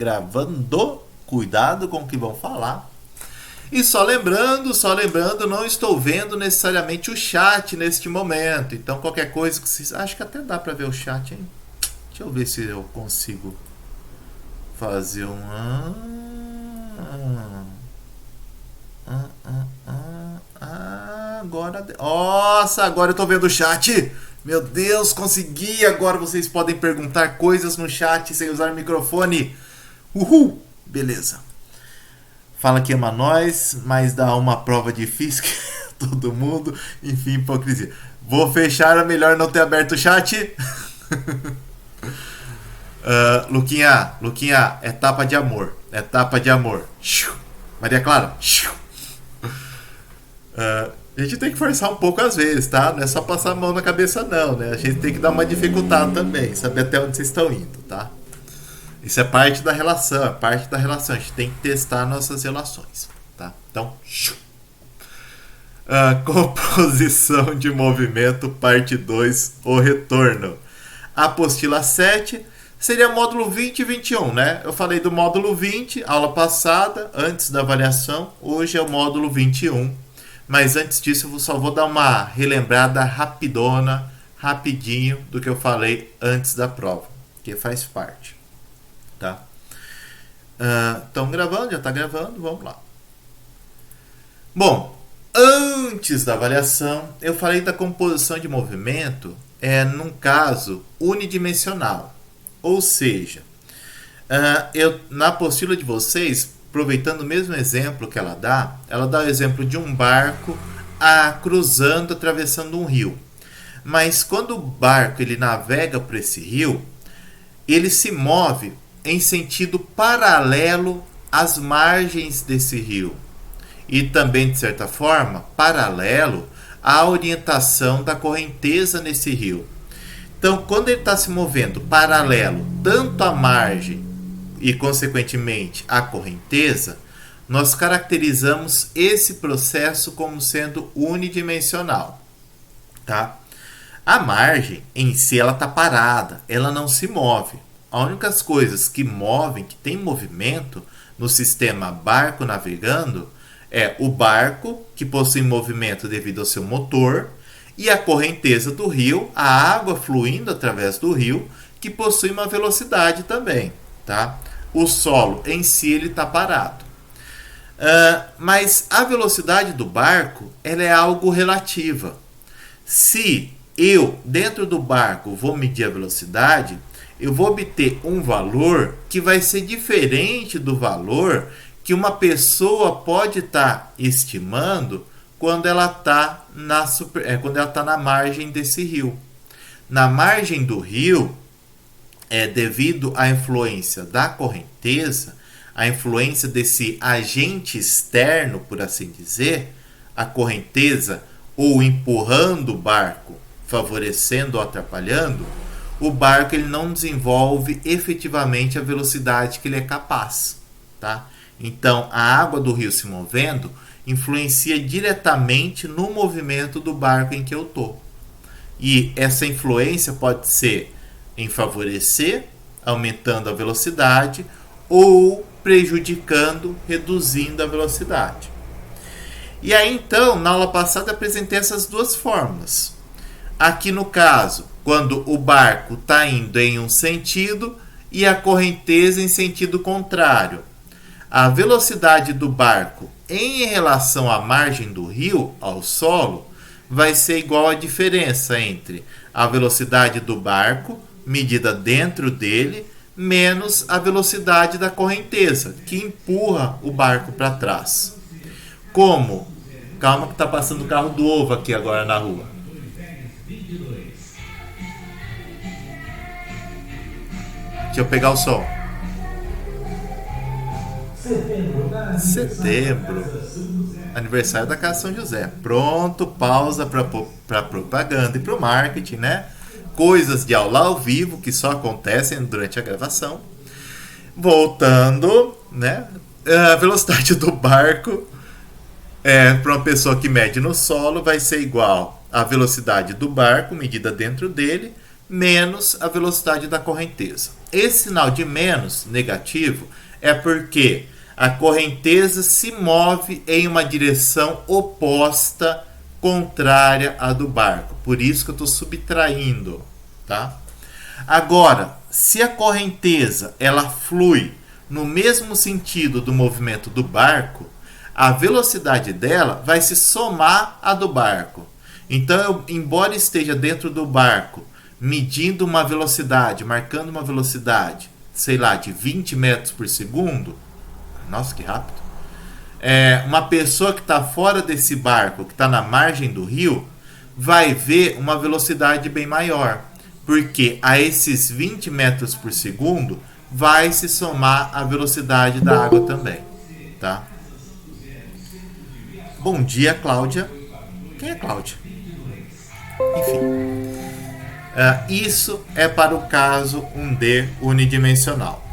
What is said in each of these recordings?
Gravando, cuidado com o que vão falar. E só lembrando, não estou vendo necessariamente o chat neste momento. Então qualquer coisa que vocês... Acho que até dá pra ver o chat, hein? Deixa eu ver se eu consigo fazer um... Agora... Nossa, agora eu tô vendo o chat! Meu Deus, consegui! Agora vocês podem perguntar coisas no chat sem usar o microfone. Uhul! Beleza. Fala que ama nós, mas dá uma prova difícil que todo mundo. Enfim, hipocrisia. Vou fechar, é melhor não ter aberto o chat. Luquinha, etapa de amor. Etapa de amor. Maria Clara. A gente tem que forçar um pouco às vezes, tá? Não é só passar a mão na cabeça não, né? A gente tem que dar uma dificultada também, saber até onde vocês estão indo, tá? Isso é parte da relação, A gente tem que testar nossas relações, tá? Então, composição de movimento, parte 2, o retorno. Apostila 7 seria módulo 20 e 21, né? Eu falei do módulo 20, aula passada, antes da avaliação. Hoje é o módulo 21. Mas antes disso, eu só vou dar uma relembrada rapidinho, do que eu falei antes da prova, que faz parte. Tá? Estão gravando? Já está gravando? Vamos lá. Bom, antes da avaliação, eu falei da composição de movimento num caso unidimensional. Ou seja, na apostila de vocês, aproveitando o mesmo exemplo que ela dá o exemplo de um barco cruzando, atravessando um rio. Mas quando o barco ele navega por esse rio, ele se move em sentido paralelo às margens desse rio e também, de certa forma, paralelo à orientação da correnteza nesse rio. Então, quando ele está se movendo paralelo tanto à margem e, consequentemente, à correnteza, nós caracterizamos esse processo como sendo unidimensional. Tá? A margem, em si, ela está parada, ela não se move. As únicas coisas que movem, que tem movimento no sistema barco navegando, é o barco, que possui movimento devido ao seu motor, e a correnteza do rio, a água fluindo através do rio, que possui uma velocidade também. Tá? O solo em si está parado. Mas a velocidade do barco ela é algo relativa. Se eu, dentro do barco, vou medir a velocidade, eu vou obter um valor que vai ser diferente do valor que uma pessoa pode estar estimando quando ela está na margem desse rio. Na margem do rio, devido à influência da correnteza, a influência desse agente externo, por assim dizer, a correnteza ou empurrando o barco, favorecendo ou atrapalhando, o barco ele não desenvolve efetivamente a velocidade que ele é capaz. Tá? Então, a água do rio se movendo influencia diretamente no movimento do barco em que eu estou. E essa influência pode ser em favorecer, aumentando a velocidade, ou prejudicando, reduzindo a velocidade. E aí, então, na aula passada, apresentei essas duas fórmulas. Aqui no caso, quando o barco está indo em um sentido e a correnteza em sentido contrário. A velocidade do barco em relação à margem do rio, ao solo, vai ser igual à diferença entre a velocidade do barco, medida dentro dele, menos a velocidade da correnteza, que empurra o barco para trás. Como? Calma que está passando o carro do ovo aqui agora na rua. Deixa eu pegar o som. Setembro. Aniversário da Casa São José. Pronto, pausa para propaganda e para o marketing, né? Coisas de aula ao vivo que só acontecem durante a gravação. Voltando, né? A velocidade do barco para uma pessoa que mede no solo vai ser igual à velocidade do barco medida dentro dele menos a velocidade da correnteza. Esse sinal de menos, negativo, é porque a correnteza se move em uma direção oposta, contrária à do barco. Por isso que eu estou subtraindo, tá? Agora, se a correnteza ela flui no mesmo sentido do movimento do barco, a velocidade dela vai se somar à do barco. Então, embora esteja dentro do barco, medindo uma velocidade, marcando uma velocidade, sei lá, de 20 metros por segundo, nossa, que rápido. Uma pessoa que está fora desse barco, que está na margem do rio, vai ver uma velocidade bem maior, porque a esses 20 metros por segundo vai se somar a velocidade da água também, tá? Bom dia, Cláudia. Quem é Cláudia? Enfim, isso é para o caso 1D unidimensional.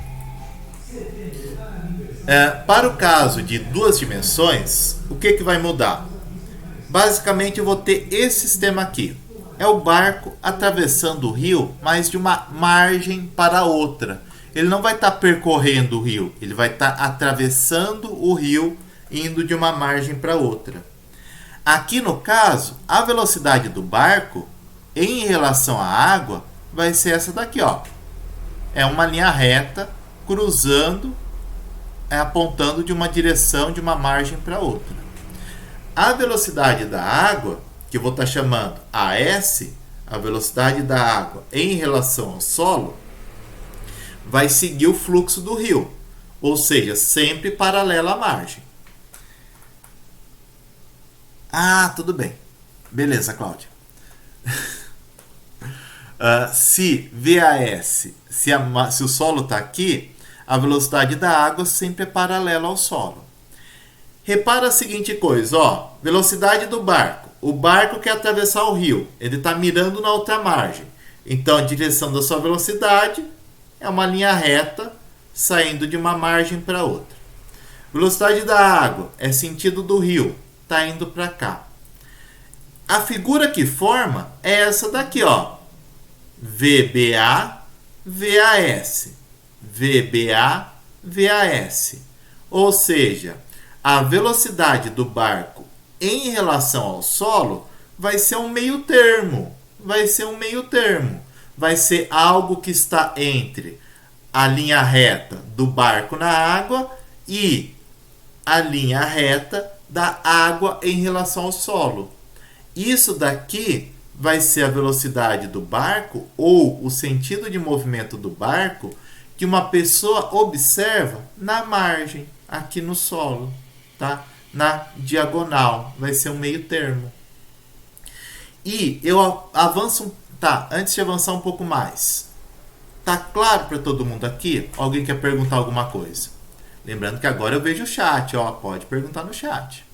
Para o caso de duas dimensões, o que vai mudar? Basicamente, eu vou ter esse sistema aqui. É o barco atravessando o rio, mas de uma margem para outra. Ele não vai estar percorrendo o rio, ele vai estar atravessando o rio, indo de uma margem para outra. Aqui no caso, a velocidade do barco em relação à água vai ser essa daqui, ó. É uma linha reta cruzando, apontando de uma direção, de uma margem para outra. A velocidade da água, que eu vou estar chamando AS, a velocidade da água em relação ao solo, vai seguir o fluxo do rio, ou seja, sempre paralela à margem. Ah, tudo bem. Beleza, Cláudia. Se VAS, se o solo está aqui, a velocidade da água sempre é paralela ao solo. Repara a seguinte coisa, ó, velocidade do barco. O barco quer atravessar o rio, ele está mirando na outra margem. Então a direção da sua velocidade é uma linha reta saindo de uma margem para outra. Velocidade da água é sentido do rio, está indo para cá. A figura que forma é essa daqui, ó. VBA, VAS. VBA, VAS. Ou seja, a velocidade do barco em relação ao solo vai ser um meio termo. Vai ser um meio termo. Vai ser algo que está entre a linha reta do barco na água e a linha reta da água em relação ao solo. Isso daqui vai ser a velocidade do barco ou o sentido de movimento do barco que uma pessoa observa na margem, aqui no solo, tá? Na diagonal, vai ser um meio termo. E eu avanço, tá? Antes de avançar um pouco mais, tá claro para todo mundo aqui? Alguém quer perguntar alguma coisa? Lembrando que agora eu vejo o chat, ó, pode perguntar no chat.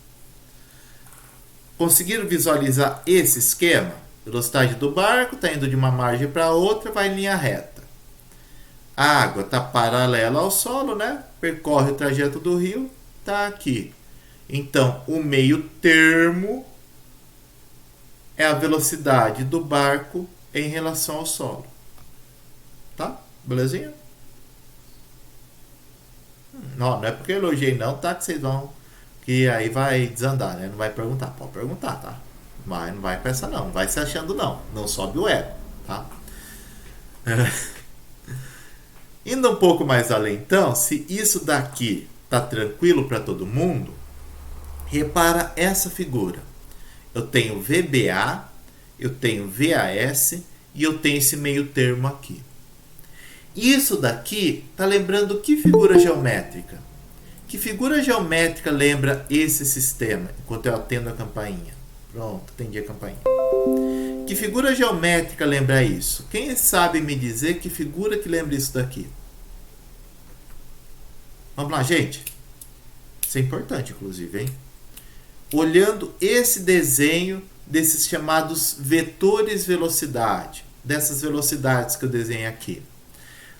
Conseguiram visualizar esse esquema? Velocidade do barco está indo de uma margem para outra, vai em linha reta. A água está paralela ao solo, né? Percorre o trajeto do rio, está aqui. Então, o meio termo é a velocidade do barco em relação ao solo. Tá? Belezinha? Não é porque eu elogiei não, tá? Que vocês vão... Que aí vai desandar, né? Não vai perguntar. Pode perguntar, tá? Mas não vai pensar não. Não vai se achando não. Não sobe o ego, tá? Indo um pouco mais além, então, se isso daqui tá tranquilo para todo mundo, repara essa figura. Eu tenho VBA, eu tenho VAS e eu tenho esse meio termo aqui. Isso daqui tá lembrando que figura geométrica? Que figura geométrica lembra esse sistema? Enquanto eu atendo a campainha. Pronto, atendi a campainha. Que figura geométrica lembra isso? Quem sabe me dizer que figura que lembra isso daqui? Vamos lá, gente. Isso é importante, inclusive, hein? Olhando esse desenho desses chamados vetores velocidade, dessas velocidades que eu desenhei aqui.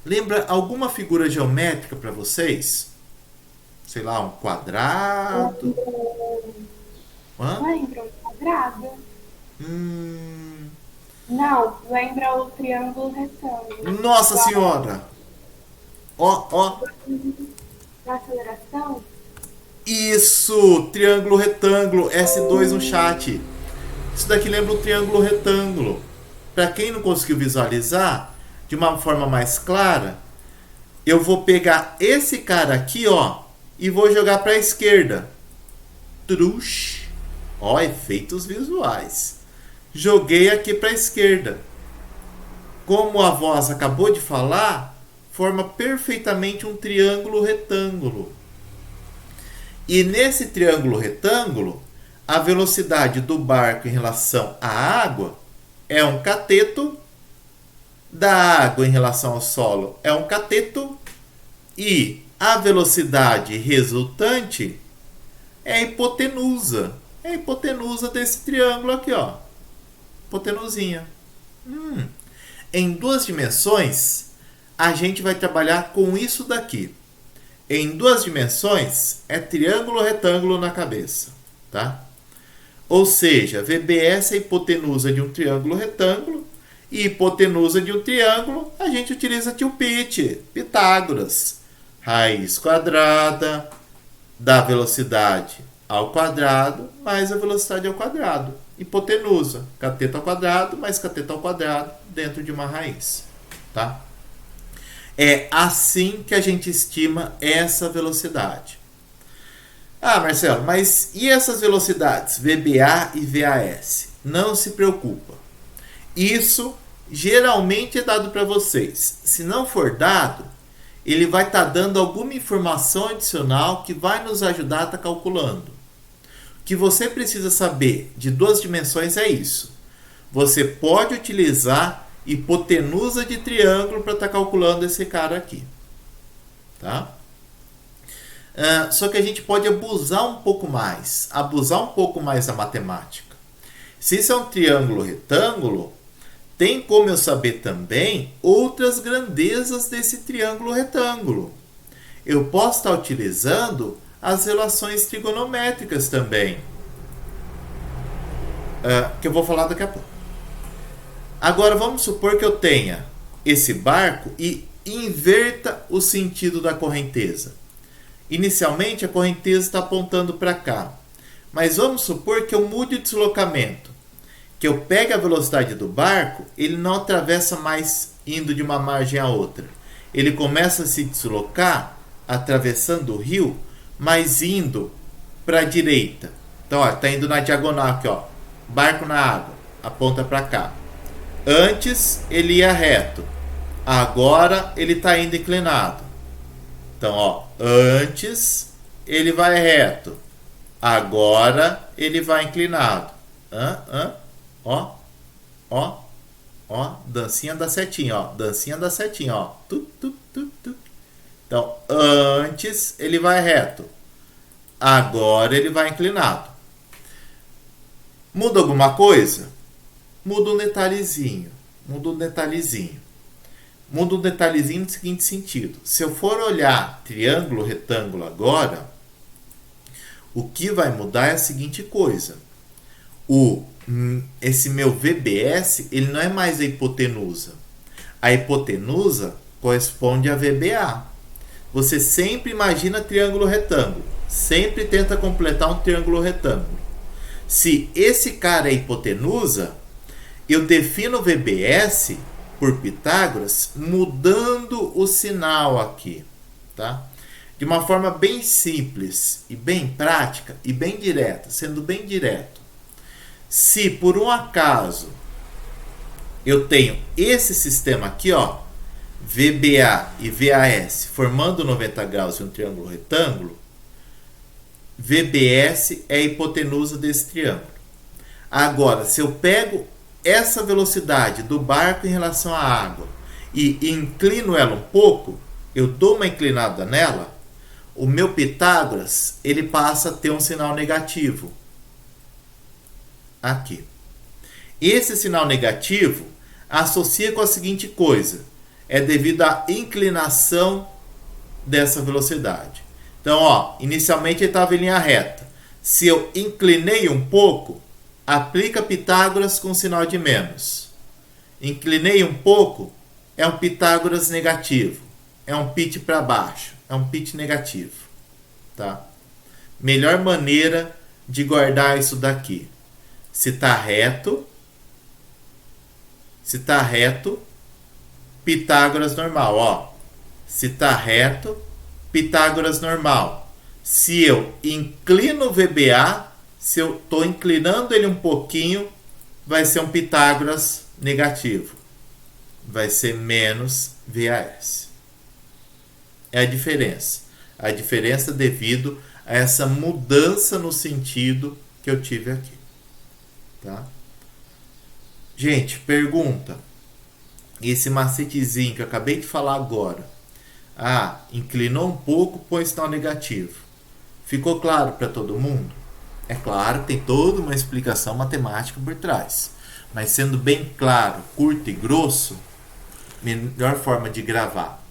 Lembra alguma figura geométrica para vocês? Sei lá, um quadrado? Lembra um quadrado? Não, lembra o triângulo retângulo. Nossa senhora! Ó, ó. Da aceleração? Isso! Triângulo retângulo. S2 no chat. Isso daqui lembra o triângulo retângulo. Para quem não conseguiu visualizar de uma forma mais clara, eu vou pegar esse cara aqui, ó, e vou jogar para a esquerda. Trush. Ó, efeitos visuais. Joguei aqui para a esquerda. Como a voz acabou de falar, forma perfeitamente um triângulo retângulo. E nesse triângulo retângulo, a velocidade do barco em relação à água é um cateto, da água em relação ao solo é um cateto, e a velocidade resultante é a hipotenusa. É a hipotenusa desse triângulo aqui, ó. Hipotenusinha. Em duas dimensões, a gente vai trabalhar com isso daqui. Em duas dimensões, é triângulo retângulo na cabeça, tá? Ou seja, VBS é a hipotenusa de um triângulo retângulo, e hipotenusa de um triângulo, a gente utiliza tio Pit, Pitágoras. Raiz quadrada da velocidade ao quadrado mais a velocidade ao quadrado. Hipotenusa, cateto ao quadrado mais cateto ao quadrado dentro de uma raiz, tá? É assim que a gente estima essa velocidade. Ah, Marcelo, mas e essas velocidades VBA e VAS? Não se preocupa. Isso geralmente é dado para vocês. Se não for dado, ele vai estar dando alguma informação adicional que vai nos ajudar a estar calculando. O que você precisa saber de duas dimensões é isso. Você pode utilizar hipotenusa de triângulo para estar calculando esse cara aqui. Tá? Só que a gente pode abusar um pouco mais da matemática. Se isso é um triângulo retângulo, tem como eu saber também outras grandezas desse triângulo retângulo. Eu posso estar utilizando as relações trigonométricas também, que eu vou falar daqui a pouco. Agora vamos supor que eu tenha esse barco e inverta o sentido da correnteza. Inicialmente a correnteza está apontando para cá, mas vamos supor que eu mude o deslocamento, que eu pegue a velocidade do barco, ele não atravessa mais indo de uma margem a outra. Ele começa a se deslocar atravessando o rio, mas indo para a direita. Então, está indo na diagonal aqui, ó. Barco na água, aponta para cá. Antes ele ia reto, agora ele está indo inclinado. Então, ó, antes ele vai reto, agora ele vai inclinado. Ó, ó, ó, dancinha da setinha, ó, dancinha da setinha, ó. Então, antes ele vai reto, agora ele vai inclinado. Muda alguma coisa? Muda um detalhezinho. Muda um detalhezinho no seguinte sentido. Se eu for olhar triângulo, retângulo agora, o que vai mudar é a seguinte coisa. Esse meu VBS, ele não é mais a hipotenusa. A hipotenusa corresponde a VBA. Você sempre imagina triângulo retângulo. Sempre tenta completar um triângulo retângulo. Se esse cara é hipotenusa, eu defino o VBS por Pitágoras mudando o sinal aqui, tá? De uma forma bem simples e bem prática e bem direta, sendo bem direto. Se por um acaso eu tenho esse sistema aqui, ó, VBA e VAS formando 90 graus em um triângulo retângulo, VBS é a hipotenusa desse triângulo. Agora, se eu pego essa velocidade do barco em relação à água e inclino ela um pouco, eu dou uma inclinada nela, o meu Pitágoras ele passa a ter um sinal negativo aqui. Esse sinal negativo associa com a seguinte coisa: é devido à inclinação dessa velocidade. Então, ó, inicialmente ele estava em linha reta. Se eu inclinei um pouco, aplica Pitágoras com sinal de menos. Inclinei um pouco, é um Pitágoras negativo. é um pitch para baixo, é um pitch negativo, tá? Melhor maneira de guardar isso daqui. Se está reto, Pitágoras normal, ó. Se está reto, Pitágoras normal. Se eu inclino o VBA, se eu estou inclinando ele um pouquinho, vai ser um Pitágoras negativo. Vai ser menos VAS. É a diferença. A diferença devido a essa mudança no sentido que eu tive aqui. Tá? Gente, pergunta. Esse macetezinho que eu acabei de falar agora. Inclinou um pouco, põe sinal negativo. Ficou claro para todo mundo? É claro, tem toda uma explicação matemática por trás. Mas sendo bem claro, curto e grosso, melhor forma de gravar.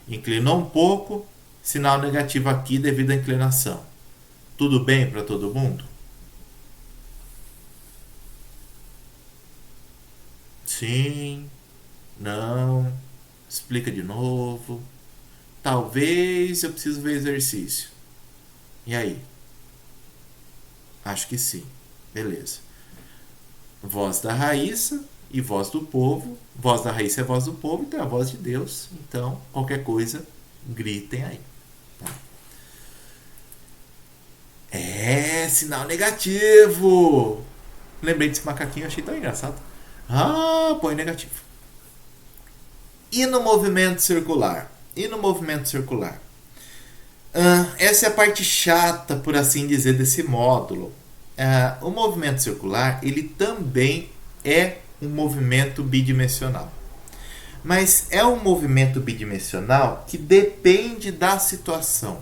Inclinou um pouco, sinal negativo aqui devido à inclinação. Tudo bem para todo mundo? Sim, não, explica de novo. Talvez eu precise ver exercício. E aí? Acho que sim. Beleza. Voz da Raíssa e voz do povo. Voz da Raíssa é voz do povo, então é a voz de Deus. Então, qualquer coisa, gritem aí. Tá? Sinal negativo. Lembrei desse macaquinho, achei tão engraçado. Põe negativo. E no movimento circular? Essa é a parte chata, por assim dizer, desse módulo. O movimento circular, ele também é um movimento bidimensional. Mas é um movimento bidimensional que depende da situação.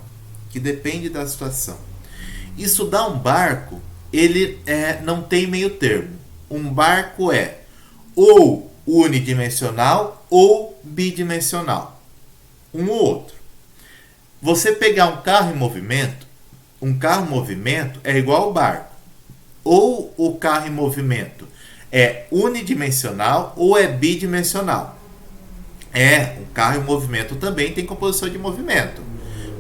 Estudar um barco, ele não tem meio termo. Um barco é ou unidimensional ou bidimensional. Um ou outro. Você pegar um carro em movimento é igual ao barco. Ou o carro em movimento é unidimensional ou é bidimensional. O carro em movimento também tem composição de movimento.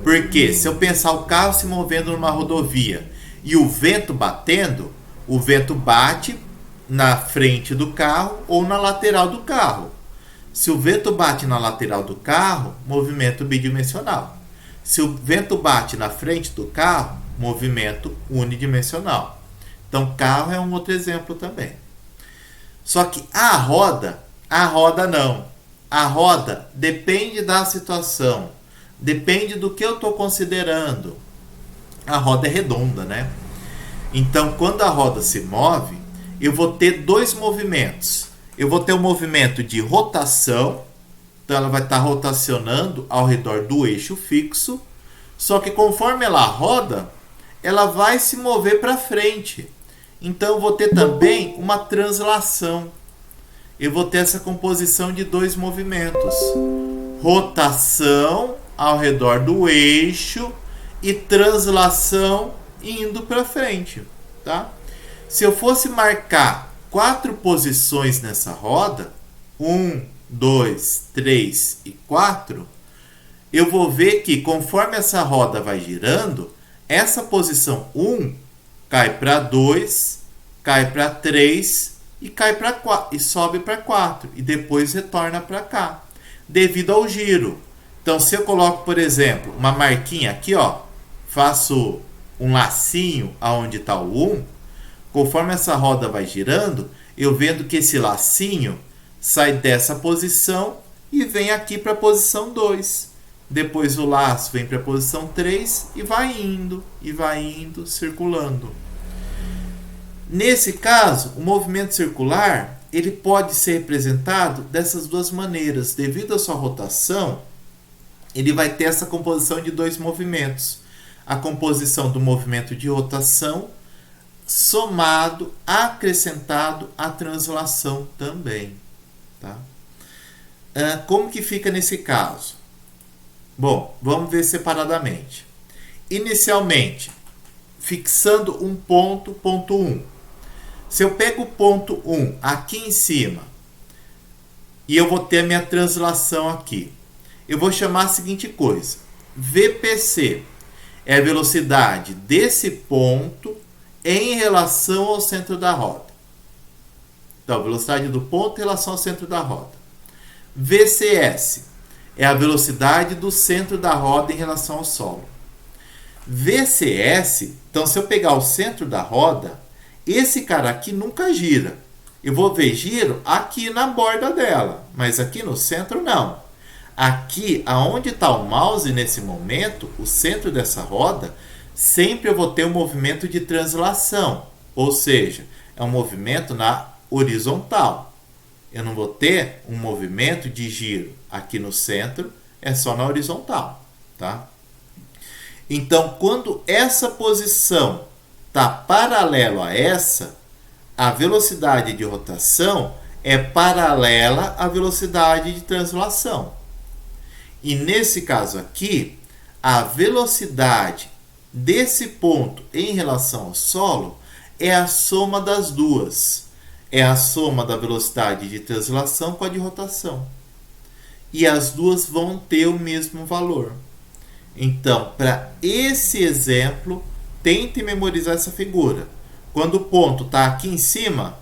Porque se eu pensar o carro se movendo numa rodovia e o vento batendo, o vento bate na frente do carro ou na lateral do carro. Se o vento bate na lateral do carro, movimento bidimensional. Se o vento bate na frente do carro, movimento unidimensional. Então, carro é um outro exemplo também. Só que a roda não. A roda depende da situação. Depende do que eu estou considerando. A roda é redonda, né? Então, quando a roda se move, eu vou ter dois movimentos. Eu vou ter um movimento de rotação. Então, ela vai estar rotacionando ao redor do eixo fixo. Só que conforme ela roda, ela vai se mover para frente. Então, eu vou ter também uma translação. Eu vou ter essa composição de dois movimentos. Rotação ao redor do eixo e translação indo para frente, tá? Se eu fosse marcar 4 posições nessa roda, 1, 2, 3 e 4, eu vou ver que conforme essa roda vai girando, essa posição 1 cai para 2, cai para 3 e cai para 4 e sobe para 4 e depois retorna para cá, devido ao giro. Então, se eu coloco, por exemplo, uma marquinha aqui, ó, faço um lacinho aonde está o 1, conforme essa roda vai girando, eu vendo que esse lacinho sai dessa posição e vem aqui para a posição 2. Depois o laço vem para a posição 3 e vai indo, circulando. Nesse caso, o movimento circular, ele pode ser representado dessas duas maneiras. Devido à sua rotação, ele vai ter essa composição de dois movimentos. A composição do movimento de rotação somado, acrescentado à translação também. Tá? Como que fica nesse caso? Bom, vamos ver separadamente. Inicialmente, fixando um ponto, ponto 1. Se eu pego o ponto 1 aqui em cima e eu vou ter a minha translação aqui, eu vou chamar a seguinte coisa. VPC é a velocidade desse ponto em relação ao centro da roda. Então, velocidade do ponto em relação ao centro da roda. VCS é a velocidade do centro da roda em relação ao solo. VCS, então se eu pegar o centro da roda, esse cara aqui nunca gira. Eu vou ver giro aqui na borda dela, mas aqui no centro não. Aqui, aonde está o mouse nesse momento, o centro dessa roda, sempre eu vou ter um movimento de translação, ou seja, é um movimento na horizontal. Eu não vou ter um movimento de giro aqui no centro, é só na horizontal, tá? Então, quando essa posição está paralelo a essa, a velocidade de rotação é paralela à velocidade de translação. E nesse caso aqui, a velocidade desse ponto em relação ao solo é a soma das duas. É a soma da velocidade de translação com a de rotação. E as duas vão ter o mesmo valor. Então, para esse exemplo, tente memorizar essa figura. Quando o ponto está aqui em cima,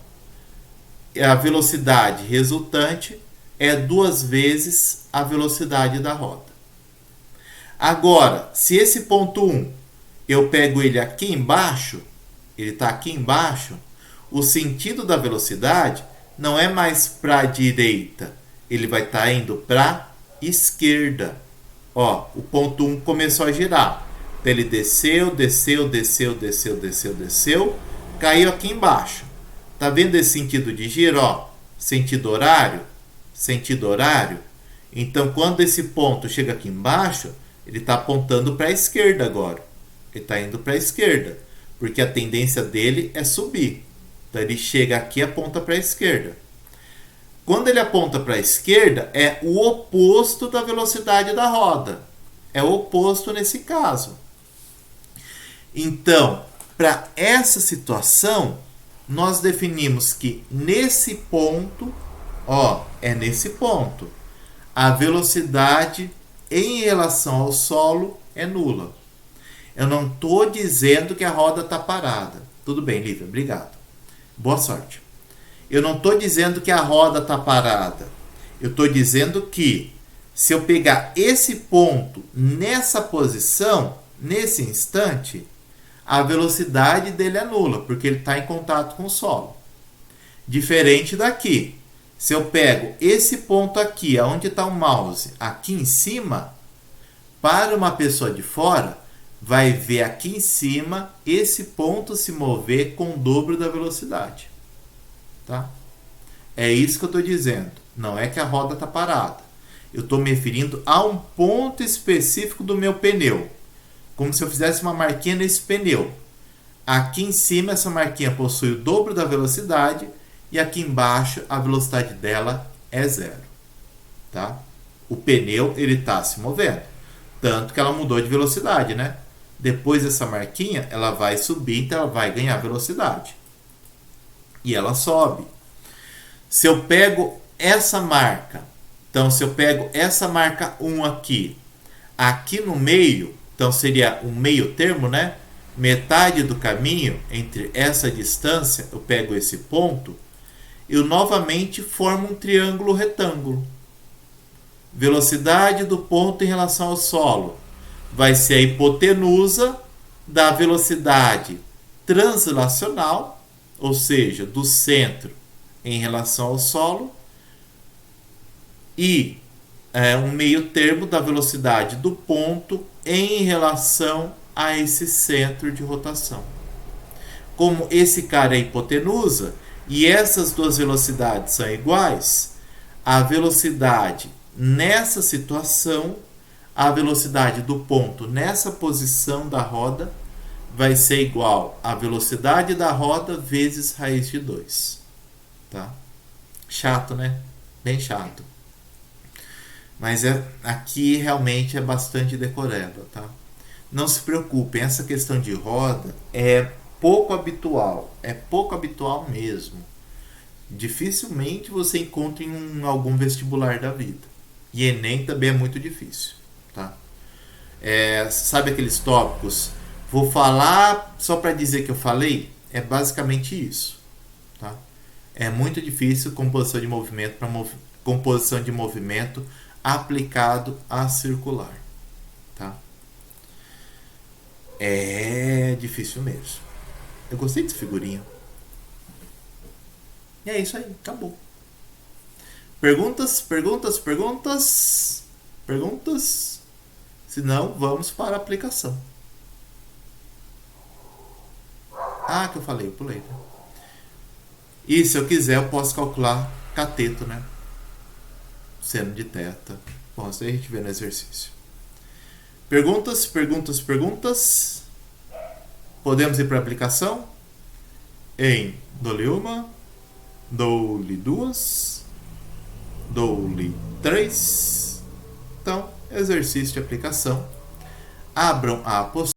a velocidade resultante é 2 vezes a velocidade da roda. Agora, se esse ponto 1, eu pego ele aqui embaixo, ele está aqui embaixo, o sentido da velocidade não é mais para a direita, ele vai estar indo para a esquerda. Ó, o ponto 1 começou a girar. Então ele desceu, caiu aqui embaixo. Tá vendo esse sentido de giro? Ó, sentido horário. Então, quando esse ponto chega aqui embaixo, ele está apontando para a esquerda agora. Ele está indo para a esquerda, porque a tendência dele é subir. Então, ele chega aqui e aponta para a esquerda. Quando ele aponta para a esquerda, é o oposto da velocidade da roda. É o oposto nesse caso. Então, para essa situação, nós definimos que nesse ponto, ó, é nesse ponto, a velocidade em relação ao solo é nula. Eu não estou dizendo que a roda está parada. Tudo bem, Lívia, obrigado. Boa sorte. Eu não estou dizendo que a roda está parada. Eu estou dizendo que se eu pegar esse ponto nessa posição, nesse instante, a velocidade dele é nula, porque ele está em contato com o solo. Diferente daqui. Se eu pego esse ponto aqui, onde está o mouse, aqui em cima, para uma pessoa de fora, vai ver aqui em cima esse ponto se mover com o dobro da velocidade. Tá? É isso que eu estou dizendo. Não é que a roda está parada. Eu estou me referindo a um ponto específico do meu pneu. Como se eu fizesse uma marquinha nesse pneu. Aqui em cima essa marquinha possui o dobro da velocidade e aqui embaixo a velocidade dela é 0. Tá? O pneu ele está se movendo. Tanto que ela mudou de velocidade, né? Depois dessa marquinha ela vai subir, então ela vai ganhar velocidade. E ela sobe. Se eu pego essa marca, então se eu pego essa marca 1 aqui no meio, então seria um meio termo, né? Metade do caminho entre essa distância, eu pego esse ponto, eu novamente formo um triângulo retângulo. Velocidade do ponto em relação ao solo vai ser a hipotenusa da velocidade translacional, ou seja, do centro em relação ao solo, e um meio termo da velocidade do ponto em relação a esse centro de rotação. Como esse cara é hipotenusa e essas duas velocidades são iguais, a velocidade nessa situação, a velocidade do ponto nessa posição da roda vai ser igual à velocidade da roda vezes raiz de 2. Tá? Chato, né? Bem chato. Mas aqui realmente é bastante decoreba, tá? Não se preocupem, essa questão de roda é pouco habitual mesmo. Dificilmente você encontra em algum vestibular da vida, E Enem também é muito difícil, tá? Sabe aqueles tópicos? Vou falar só para dizer que eu falei? É basicamente isso, tá? É muito difícil composição de movimento para composição de movimento aplicado a circular, tá? É difícil mesmo. Eu gostei desse figurinha. E é isso aí, acabou. Perguntas, perguntas, perguntas, perguntas. Se não, vamos para a aplicação. Ah, que eu falei, eu pulei. Né? E se eu quiser, eu posso calcular cateto, né? Seno de teta. Bom, isso aí a gente vê no exercício. Perguntas, perguntas, perguntas. Podemos ir para a aplicação? Em dou-lhe uma, dou-lhe duas, dou-lhe três. Então, exercício de aplicação. Abram a apostila.